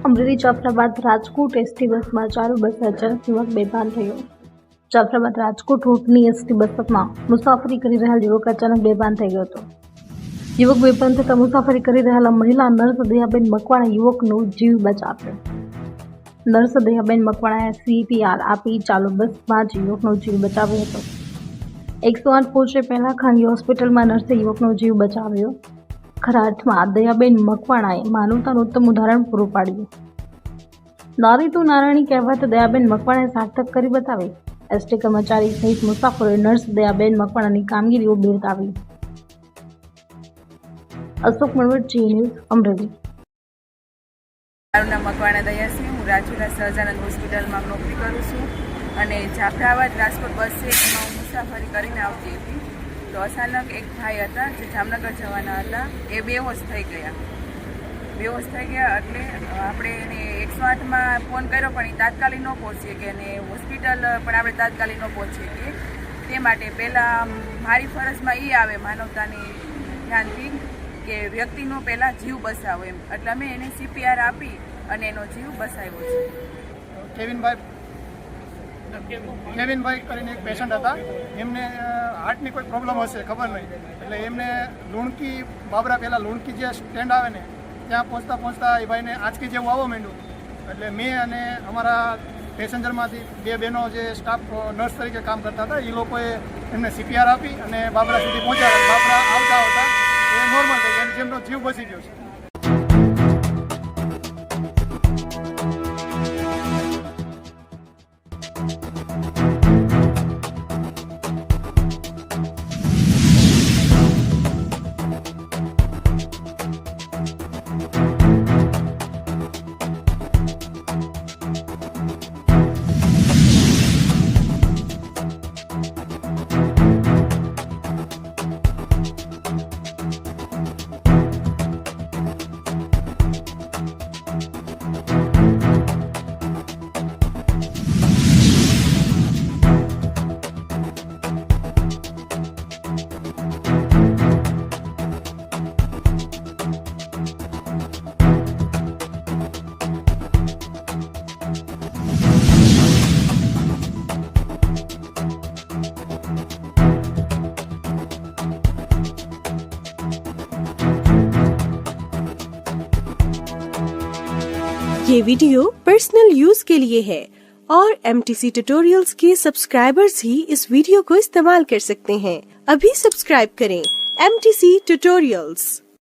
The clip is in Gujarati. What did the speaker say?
અમરેલી જાફરાબાદ રાજકોટ એસટી બસમાં ચાલુ બસ અચાનક યુવક બેભાન થયો। જાફરાબાદ રાજકોટ રૂટની એસટી બસમાં મુસાફરી કરી રહેલ યુવક અચાનક બેભાન થઈ ગયો હતો। યુવક બેભાન થતા મુસાફરી કરી રહેલા મહિલા નર્સ દયાબેન મકવાણા યુવકનો જીવ બચાવ્યો। નર્સ દયાબેન મકવાણાએ CPR આપી ચાલુ બસમાં જ યુવકનો જીવ બચાવ્યો હતો। 108 પહોંચે પહેલા ખાનગી હોસ્પિટલમાં નર્સે યુવકનો જીવ બચાવ્યો। ખરા અર્થમાં દયાબેન મકવાણાએ માનવતાનું ઉત્તમ ઉદાહરણ પૂરું પાડ્યું। નારી તું નારાયણી કહેવત દયાબેન મકવાણાએ સાર્થક કરી બતાવી। એસટી કર્મચારી સહિત મુસાફરોએ નર્સ દયાબેન મકવાણાની કામગીરીઓ બિરદાવી। અશોક મણવર, જી ન્યૂઝ, અમરેલી। મારું નામ મકવાણા દયા છે। હું રાજુલા સહજાનંદ હોસ્પિટલમાં નોકરી કરું છું અને જાફરાબાદ રાજકોટ બસ છે એમાં હું મુસાફરી કરીને આવતી હતી તો અચાનક એક ભાઈ હતા જે જામનગર જવાના હતા એ બેહોશ થઈ ગયા એટલે આપણે એને 108માં ફોન કર્યો પણ એ તાત્કાલિક ન પહોંચી કે અને હોસ્પિટલ પણ આપણે તાત્કાલિક ન પહોંચી કે તે માટે પહેલાં મારી ફરજમાં એ આવે માનવતાની ધ્યાનથી કે વ્યક્તિનો પહેલાં જીવ બચાવો એમ એટલે અમે એને CPR આપી અને એનો જીવ બચાવ્યો છે। કેવિનભાઈ કરીને એક પેશન્ટ હતા, એમને હાર્ટની કોઈ પ્રોબ્લેમ હશે ખબર નહીં, એટલે એમને લુણકી બાબરા પહેલાં લુણકી જે સ્ટેન્ડ આવે ને ત્યાં પહોંચતા એ ભાઈને આંચકી જેવું આવવા માંડ્યું એટલે મેં અને અમારા પેસેન્જરમાંથી બે બહેનો જે સ્ટાફ નર્સ તરીકે કામ કરતા હતા એ લોકોએ એમને CPR આપી અને બાબરા સુધી પહોંચ્યા। બાબરા આવતા એ નોર્મલ થઈ ગયા, જેમનો જીવ બચી ગયો છે। ये वीडियो पर्सनल यूज के लिए है और MTC ट्यूटोरियल्स के सब्सक्राइबर्स ही इस वीडियो को इस्तेमाल कर सकते हैं। अभी सब्सक्राइब करें MTC ट्यूटोरियल्स।